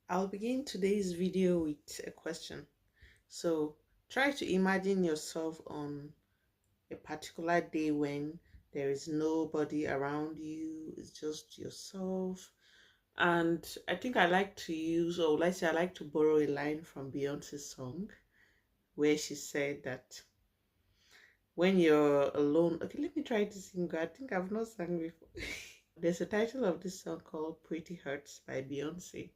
I'll begin today's video with a question. So try to imagine yourself on a particular day when there is nobody around you, it's just yourself. And I think I like to use, or let's say I like to borrow a line from Beyonce's song where she said that when you're alone, okay, let me try to sing. I think I've not sung before. There's a title of this song called Pretty Hurts by Beyonce.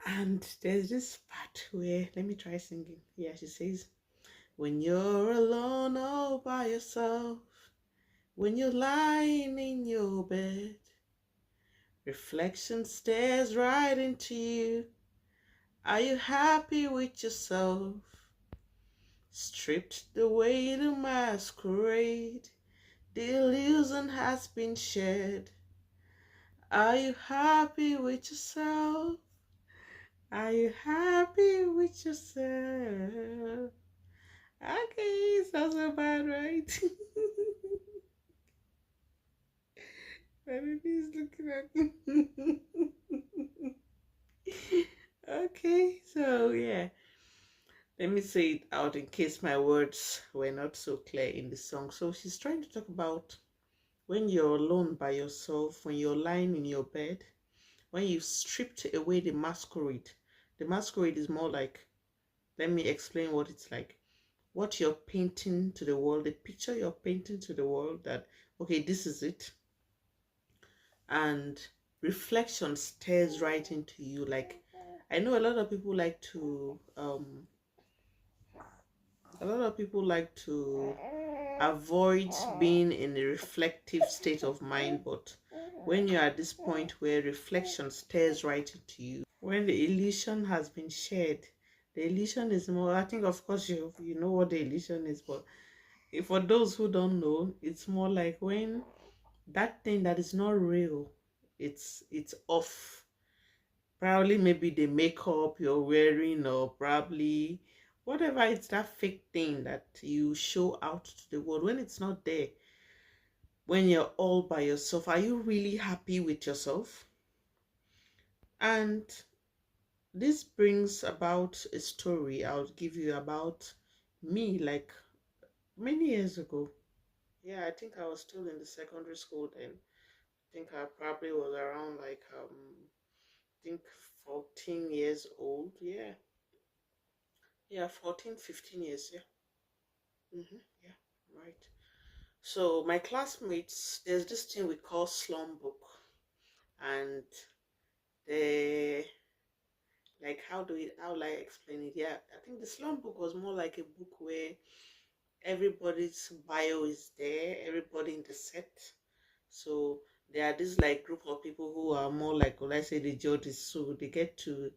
And there's this part where, let me try singing. Yeah, she says, when you're alone all by yourself, when you're lying in your bed, reflection stares right into you. Are you happy with yourself? Stripped away the masquerade, the illusion has been shed. Are you happy with yourself? Are you happy with yourself? Okay, sounds so bad, right? My baby is looking at me. Okay, so yeah, let me say it out in case my words were not so clear in the song. So she's trying to talk about when you're alone by yourself, when you're lying in your bed, when you've stripped away the masquerade. The masquerade is more like, let me explain what it's like. What you're painting to the world, the picture you're painting to the world that, okay, this is it. And reflection stares right into you. Like, I know a lot of people like to avoid being in a reflective state of mind, but when you're at this point where reflection stares right into you, when the illusion has been shared, the illusion is more, I think of course you know what the illusion is, but for those who don't know, it's more like when that thing that is not real, it's off. Probably maybe the makeup you're wearing, or probably whatever, it's that fake thing that you show out to the world. When it's not there, when you're all by yourself, are you really happy with yourself? And this brings about a story I'll give you about me, like many years ago. Yeah, I think I was still in the secondary school then. I think I probably was around like I think 14 years old. Yeah, 14, 15 years. Yeah. Yeah, right. So my classmates, there's this thing we call slum book, and the like how will I explain it? Yeah, I think the slum book was more like a book where everybody's bio is there, everybody in the set. So there are this like group of people who are more like, well, I say the judges, so they get to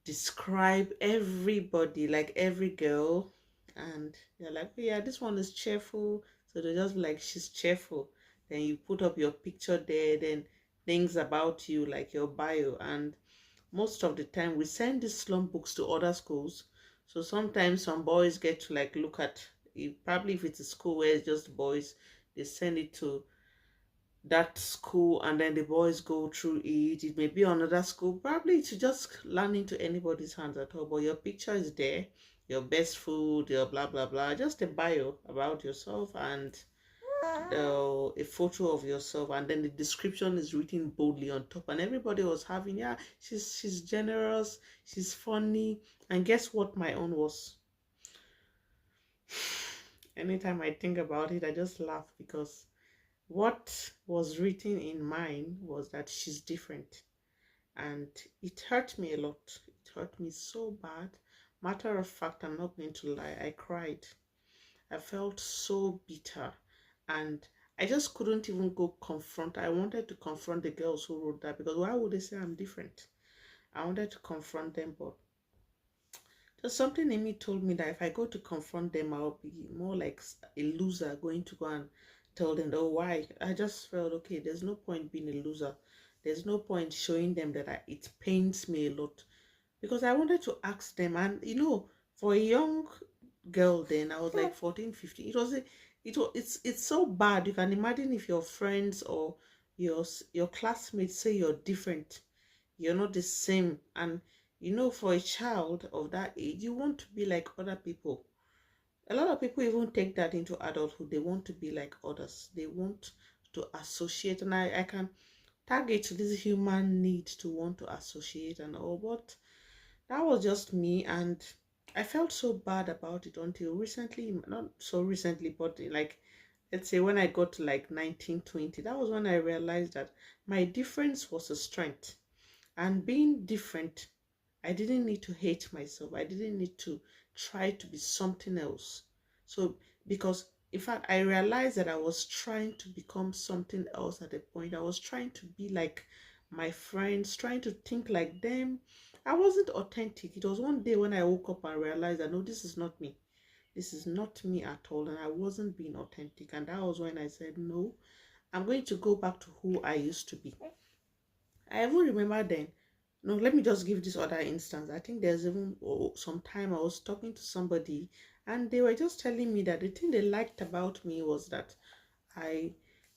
describe everybody, like every girl, and they're like, oh, yeah, this one is cheerful, so they just like, she's cheerful. Then you put up your picture there, then things about you like your bio. And most of the time we send these slum books to other schools, so sometimes some boys get to like look at it. Probably if it's a school where it's just boys, they send it to that school, and then the boys go through it. It may be another school, probably to just land into anybody's hands at all, but your picture is there, your best food, your blah blah blah, just a bio about yourself, and a photo of yourself, and then the description is written boldly on top. And everybody was having, yeah, she's generous, she's funny. And guess what my own was? Anytime I think about it, I just laugh, because what was written in mine was that she's different. And it hurt me a lot. It hurt me so bad. Matter of fact, I'm not going to lie, I cried. I felt so bitter. And I just couldn't even go confront. I wanted to confront the girls who wrote that, because why would they say I'm different? I wanted to confront them, but just something in me told me that if I go to confront them, I'll be more like a loser going to go and tell them, oh, why? I just felt, okay, there's no point being a loser. There's no point showing them that it pains me a lot. Because I wanted to ask them, and for a young girl then, I was like 14, 15. It's so bad. You can imagine if your friends or your classmates say you're different. you're not the same. And you know, for a child of that age, you want to be like other people. A lot of people even take that into adulthood. They want to be like others. They want to associate. And I can target this human need to want to associate and all. But that was just me. And I felt so bad about it until recently. Not so recently, but like, let's say when I got to like 1920, that was when I realized that my difference was a strength. And being different, I didn't need to hate myself. I didn't need to try to be something else. So, because in fact, I realized that I was trying to become something else at a point. I was trying to be like my friends, trying to think like them. I wasn't authentic. It was one day when I woke up and realized that no, this is not me. This is not me at all. And I wasn't being authentic. And that was when I said, no, I'm going to go back to who I used to be. I even remember then. No, let me just give this other instance. I think there's even some time I was talking to somebody and they were just telling me that the thing they liked about me was that I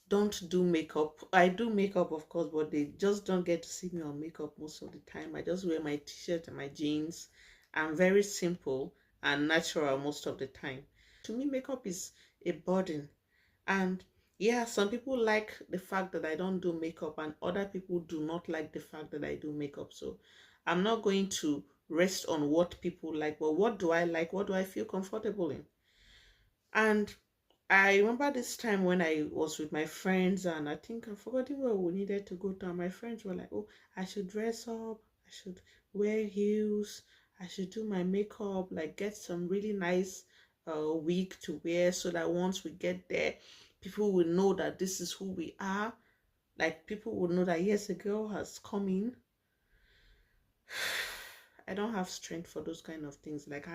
don't do makeup. I do makeup, of course, but they just don't get to see me on makeup most of the time. I just wear my t-shirt and my jeans. I'm very simple and natural most of the time. To me, makeup is a burden. And yeah, some people like the fact that I don't do makeup, and other people do not like the fact that I do makeup. So I'm not going to rest on what people like, but what do I like? What do I feel comfortable in? And I remember this time when I was with my friends, and I think I forgot where we needed to go to. And my friends were like, oh, I should dress up, I should wear heels, I should do my makeup, like get some really nice wig to wear so that once we get there, people will know that this is who we are. Like people will know that yes, a girl has come in. I don't have strength for those kind of things. Like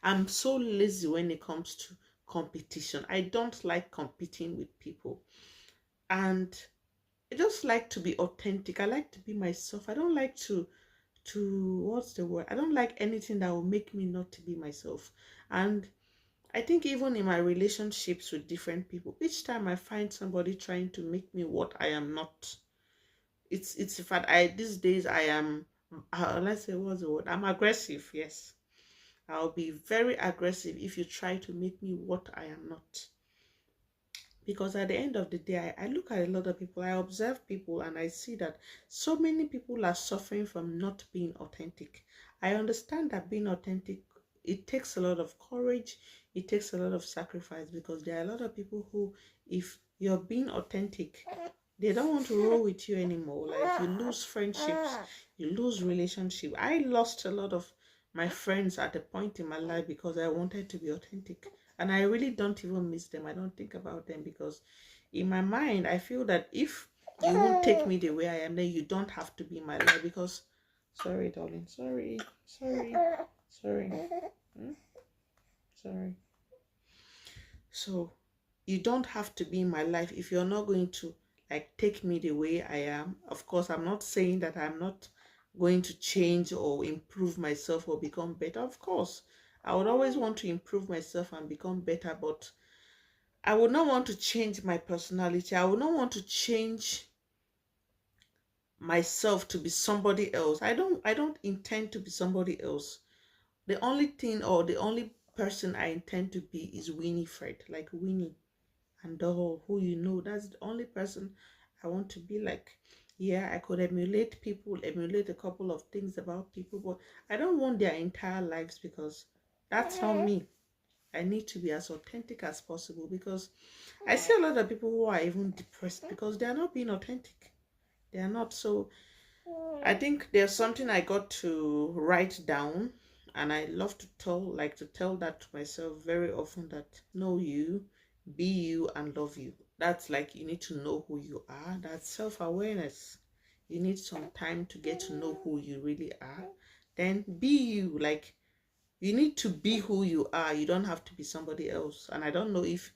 I'm so lazy when it comes to competition. I don't like competing with people. And I just like to be authentic. I like to be myself. I don't like to what's the word? I don't like anything that will make me not to be myself. And I think even in my relationships with different people, each time I find somebody trying to make me what I am not, it's in fact I these days I am let's say what's the word? I'm aggressive, yes. I'll be very aggressive if you try to make me what I am not. Because at the end of the day, I look at a lot of people, I observe people, and I see that so many people are suffering from not being authentic. I understand that being authentic, it takes a lot of courage, it takes a lot of sacrifice, because there are a lot of people who, if you're being authentic, they don't want to roll with you anymore. Like you lose friendships, you lose relationship. I lost a lot of my friends at a point in my life because I wanted to be authentic. And I really don't even miss them. I don't think about them because in my mind, I feel that if you won't take me the way I am, then you don't have to be my life. Because, sorry, darling, sorry, hmm? Sorry. So you don't have to be in my life if you're not going to like take me the way I am. Of course, I'm not saying that I'm not going to change or improve myself or become better. Of course, I would always want to improve myself and become better, but I would not want to change my personality. I would not want to change myself to be somebody else. I don't intend to be somebody else. The only thing or the only person I intend to be is Winifred, like Winnie and Doll, who you know. That's the only person I want to be like. Yeah, I could emulate people, emulate a couple of things about people, but I don't want their entire lives because that's not me. I need to be as authentic as possible because I see a lot of people who are even depressed because they are not being authentic. They are not. So I think there's something I got to write down, and I love to tell that to myself very often, that know you, be you, and love you. That's like you need to know who you are. That's self-awareness. You need some time to get to know who you really are. Then be you. Like you need to be who you are. You don't have to be somebody else. And I don't know if,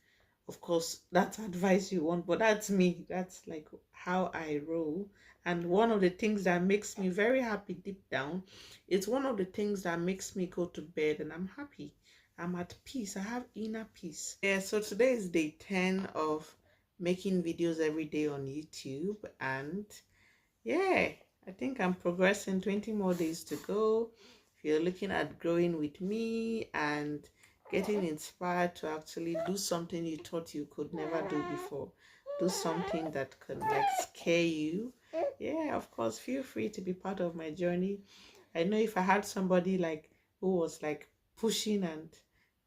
of course, that's advice you want, but that's me. That's like how I roll. And one of the things that makes me very happy deep down, it's one of the things that makes me go to bed and I'm happy. I'm at peace. I have inner peace. Yeah, so today is day 10 of making videos every day on YouTube. And yeah, I think I'm progressing. 20 more days to go. If you're looking at growing with me and getting inspired to actually do something you thought you could never do before, do something that can like scare you, yeah, of course, feel free to be part of my journey. I know if I had somebody like who was like pushing and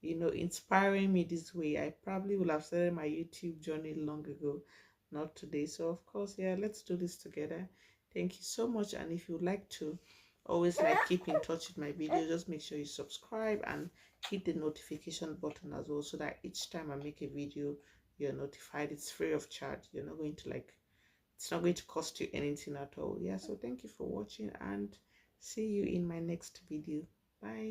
inspiring me this way, I probably would have started my YouTube journey long ago, not today. So of course, yeah, let's do this together. Thank you so much. And if you'd like to always like keep in touch with my videos, just make sure you subscribe and hit the notification button as well, so that each time I make a video, you're notified. It's free of charge. You're not going to like, it's not going to cost you anything at all. Yeah, so thank you for watching and see you in my next video. Bye.